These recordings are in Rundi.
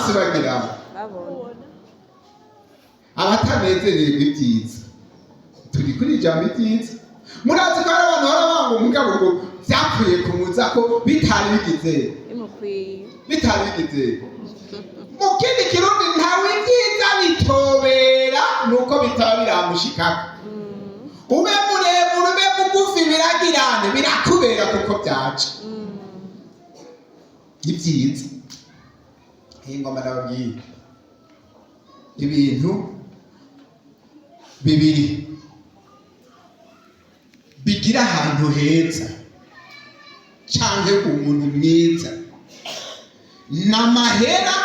bose bagira abatanezerewe ibyiza. Turi kuri ijambo ibyiza. Murazi ko hari abantu barabanga umugabo ngo byapfuye kumuza ko bitari bigize mu kindi kirundi ntawe ibyiza bitobera nuko bitaba biramushikako. Ube muremure ube mugufi biragirane birakubera kuko byaca ibyiza. Ingoma nababwiye ibintu bibiri bigira ahantu heza canke umuntu mwiza n'amahera.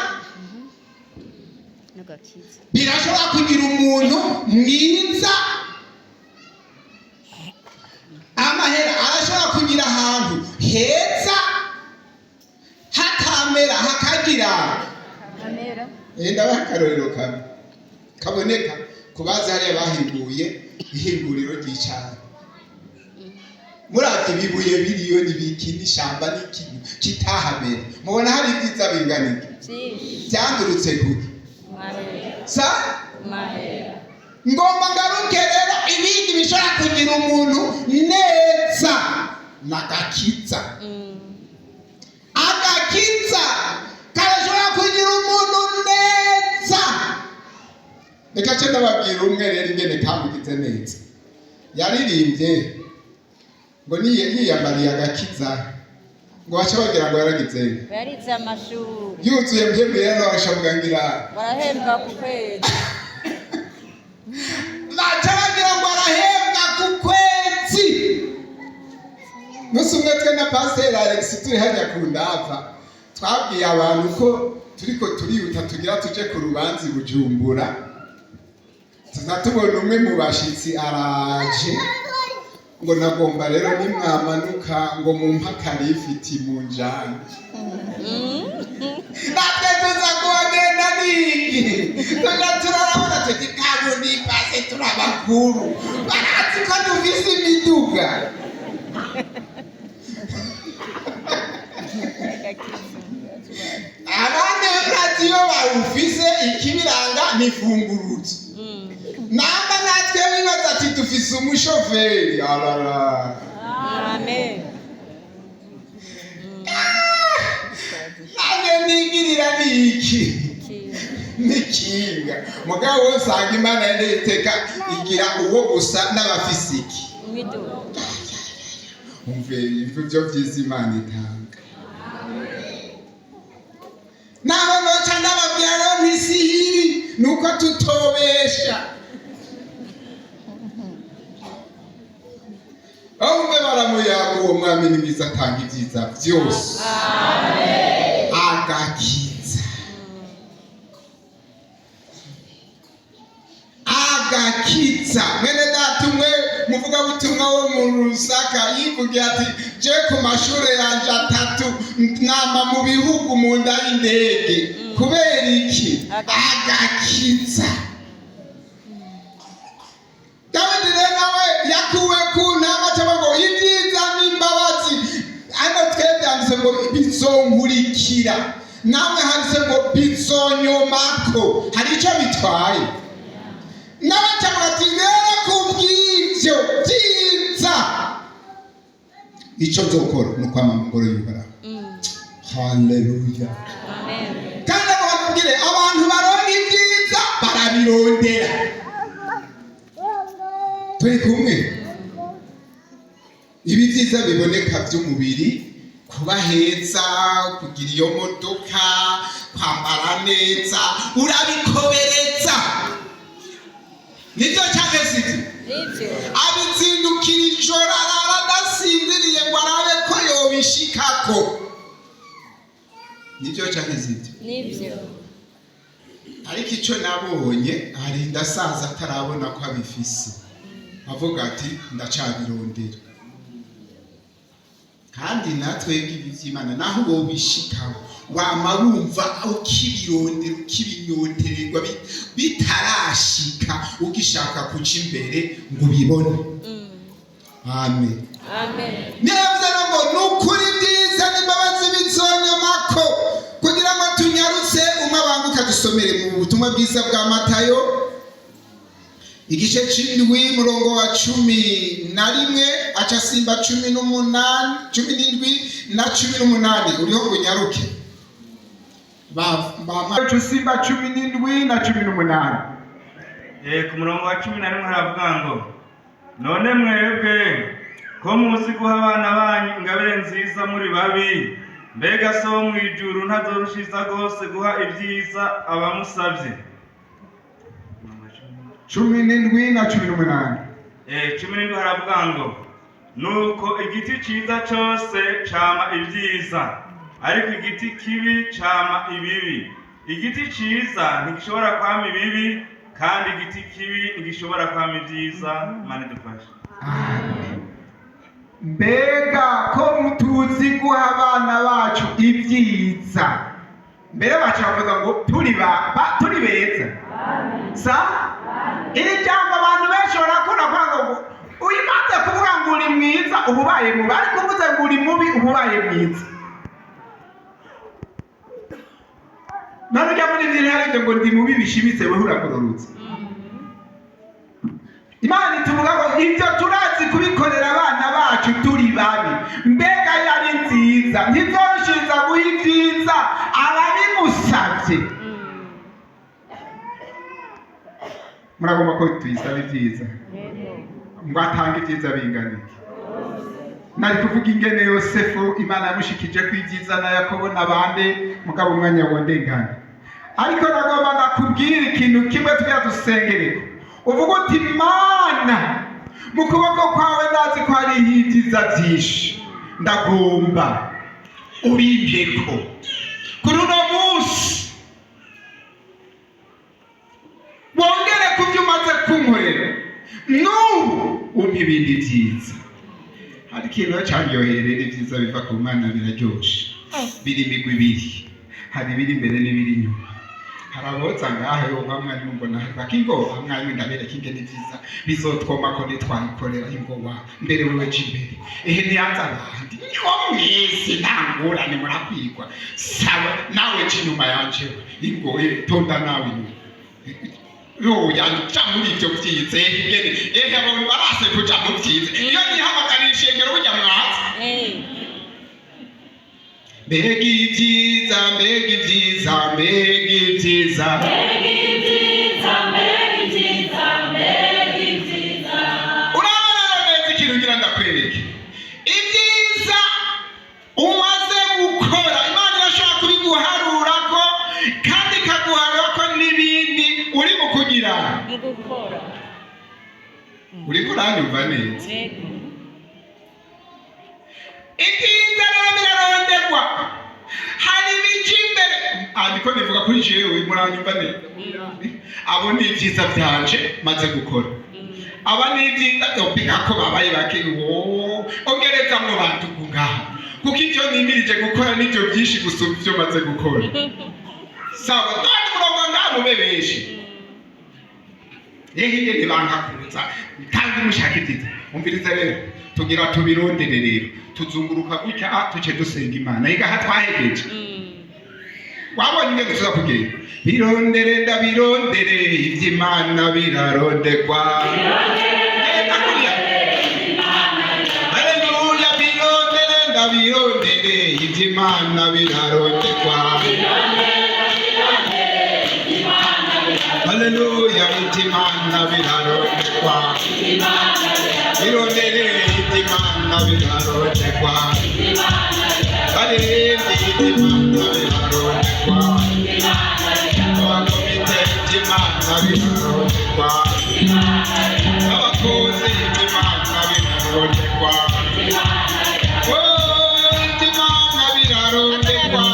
Birashobora kugira umuntu mwiza, amahera arashobora kugira ahantu heza hatamera hakagira ndabaha akarorero kamwe kaboneka kubaza hariya bahinguye ihinguriro ry'icyayi. Muravye ibibuye biriyo n'ibiki n'ishamba n'ikintu kitahamera, mubona hari ibyiza bingana iki byandurutse kuki sa ngomba ngaruke rero ibindi bishobora kugira umuntu neza n'agakiza. Agakiza karashobora kugira umuntu neza. Reka ce ndababwira umwe rero ingene kamugize neza. Yaririmbye ngo yiyambariye agakiza ngo bace bagira ngo yaragize amashuri yuzuye mpembe rero bashavuga ngira barahembwa ku kwezi. Baca bagira ngo barahembwa ku kwezi. Nusu umwe twe na Pastor Alex turi hajya ku ndava twabwiye abantu ko turiko turihuta tugira tuje ku rubanza i Bujumbura. Tuzatubona umwe mu bashitsi araje ngo nagomba rero nimwamanuka ngo mumpa karifiti mu njana. Natwe tuza kuhagenda niki tuja turarabona tuti kabundi pase turabakuru barazi ko dufise imiduga. Abandi radiyo bawufise ikibiranga nifungurutse. Namba natwe bibaza ati dufise umushoferi. Amen. Nage nigirira niki nikinga mugabo usanga Imana yendeteka igira uwo gusa n'abafisiki umve ivyo vyiza Imana itanga. Naho noca ndababwira ntisihiri nuko tutobesha. Ahubwo baramuyaga uwo mwami ni mwiza atanga ibyiza byose. Amen. Agakiza. Agakiza. Mwene data umwe muvuga butumwa wo mu Rusaka yivugira ati je ku mashure yanje 3 nama mu bihugu mu nda y'indege. Kubera iki? Agakiza. Kandi nawe yakuwe ku ntama cyangwa ibyiza n'imbabazi. Ano twebyanze ngo bizonkurikira. Namwe handitse ngo bizonyomako. Hari icyo bitwaye. Nawe cyangwa ati rero kubw'ibyo byiza icyo nzokora ni ukwamamaza ingoro y'Uhoraho. Haleluya. Amen. Kandi bakubwire abantu baronka ibyiza barabirondera. Turi kumwe. Ibi byiza biboneka by'umubiri, kuba heza, kugira iyo modoka, kwambara neza, urabikobereza. Nibyo cyangwa siti? Nibyo. Abitsindukira ijoro aradasinziriye ngo arabe ko yobishikako. Nibyo cyangwa siti? Nibyo. Ariko icyo nabonye hari ndasaza atarabona ko abifise. Avuga ati ndacabirondera. Kandi natwe iby'Imana naho wobishikaho wama wumva ukibirondera ukibinyotererwa bitarashika ugishaka kuca imbere ngo ubibone. Amen. Amen. Neza ngo nukuri byiza n'imbabazi bizonyomako kugira ngo tunyarutse umaba ubutumwa bwiza bwa Matayo igice c'indwi murongo wa 11 aca simba 18 na 18 uriho ngo nyaruke ba simba 17 na 18. Ku murongo wa 11 haravuga ngo none mwebwe ko muzi guha abana banyu ingabire nziza muri babi, mbega so mu ijuru ntazorushiza gose guha ibyiza abamusavye. 17 na 18. 17 haravuga ngo nuko igiti ciza cose cama ibyiza, ariko igiti kibi cama ibibi. Igiti ciza ntigishobora kwama ibibi, kandi igiti kibi ntigishobora kwama ibyiza. Mane dufashe. Mbega ko mutuzi guha abana bacu ibyiza, mbere bacavuga ngo turi beza. Sa iri cyangwa abantu benshi barakora kwanga ngo uyimaze kuvuga ngo uri mwiza ububaye mubi, ariko uvuze ngo uri mubi ububaye mwiza. None ujya muri ibyo hari ngo ndi mubi bishimitse wewe uragororotse. Imana ituvuga ngo ibyo turazi kubikorera abana bacu turi babi, mbega yari nziza ntizorushiza guha ibyiza ababimusabye. Muragomba ko tuyisaba ibyiza ngo atange ibyiza bingana iki. Nari kuvuga ingene Yosefu Imana yamushikije ku ibyiza na Yakobo n'abandi mugabo umwanya wondengana, ariko nagomba ndakubwira ikintu kimwe tujya dusengereko. Uvuga uti Mana mu kuboko kwawe ndazi ko hari ibyiza byinshi, ndagomba ubimpeko kuri uno munsi, wongere ku byo umaze kunkorera, n'ubu umpe ibindi byiza. Hari ikintu cyaryoherera ibyiza biva ku Mana biraryoshe, biri imigwi ibiri, hari ibiri imbere n'ibiri inyuma. Harabotsa ngaho yo bamwanya mbona bakingo amwanya ndabereka ingene byiza bizotwoma ko nitwayikorera ingoba mbere wewe cimbere ntiyanza abandi niko mwese ntangurane murakwigwa sawa nawe cinyuma yanje ingoye tonda nawe yo yanja muri ibyo byize ingene abantu barase kuja mu byize iyo nihamagarije ngero burya mwaza mbega ibyiza mbega ibyiza mbega ibyiza urabona neza ikintu ngira ndakwereke ibyiza umaze gukora. Imana irashobora kubiguharura ko kandi ikaguharura ko n'ibindi uri mu kugira uri kuranyumva neza. Ibyiza rero biraronderwa, hari ibije imbere. Ariko nivuga kuri jewe muranyumva neza, abo ni ibyiza byanje maze gukora. Aba ni ibyiza byopika ko babaye bake ongereza mu bantu kungaha, kuko icyo nimirije gukora nibyo byinshi gusumba ibyo maze gukora. Sawa kandi murongo ngabo bebeshi yehiye ntibankakuza kandi mushaka ibyiza. Umviriza rero tugira tubirondere rero tuzunguruka gutya tuce dusenga Imana igaha twahegeje. Wabonye ingene tuza kugenda birondere ndabirondere iby'Imana birarondegwa. Haleluya birondere ndabirondere iby'Imana birarondegwa. Haleluya iby'Imana birarondegwa. Birondere iby'Imana birarondegwa. Haleluya iby'Imana birarondegwa. Abakomite iby'Imana birarondegwa. Abakozi iby'Imana birarondegwa. Iby'Imana birarondegwa.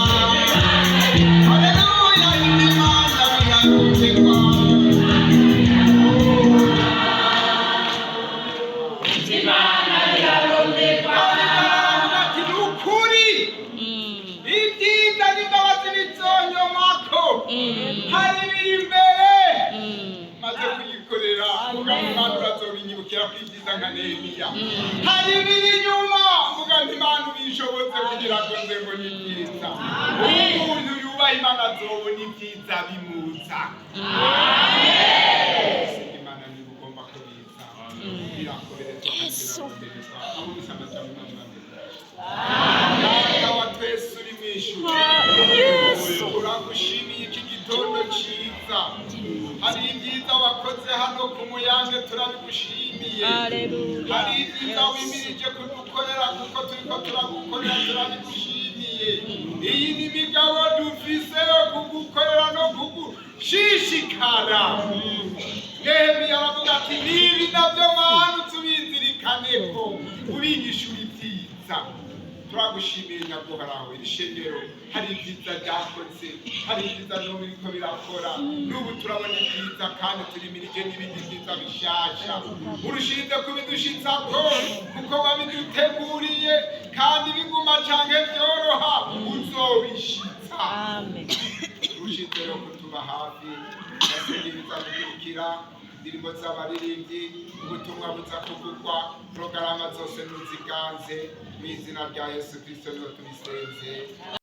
Haleluya iby'Imana birarondegwa. Hari biri imbere maze kuyikorera Imana urazobinyibukira ko ibyiza nka Nehemiya. Hari biri inyuma mvuga nti Imana ubishobotse kugira ngo nze ngo ni byiza. Umuntu yubaha Imana azobona ibyiza bimuza. Imana ni ugomba kubiza birakobereza kugira abo bisama cyane Imana wa twese uri mwishuri turagushimiye iki gitondo cyiza. Hari ibyiza wakoze hano ku Muyange turabigushimiye. Hari ibyiza wimirije kudukorera kuko turiko turagukorera turabigushimiye. Iyi ni imigabo dufise yo kugukorera no kugushishikara. Nehemiya aravuga ati nibi navyo mwana tubizirikaneko ubigishura ibyiza. Turagushimiye Nyaguhoraho iri shengero hari ibyiza ryakoze, hari ibyiza n'ubu biriko birakora. N'ubu turabona ibyiza kandi turimirije n'ibindi byiza bishasha. Urushinze kubidushitsako kuko wabiduteguriye kandi biguma canke vyoroha uzobishitsa. Urushinze rero kutuba hafi basengiriza gukurikira indirimbo z'abaririmbyi, ubutumwa buza kuvugwa, porogaramu zose nuziganze mu izina rya Yesu Kristo niho tubisenze.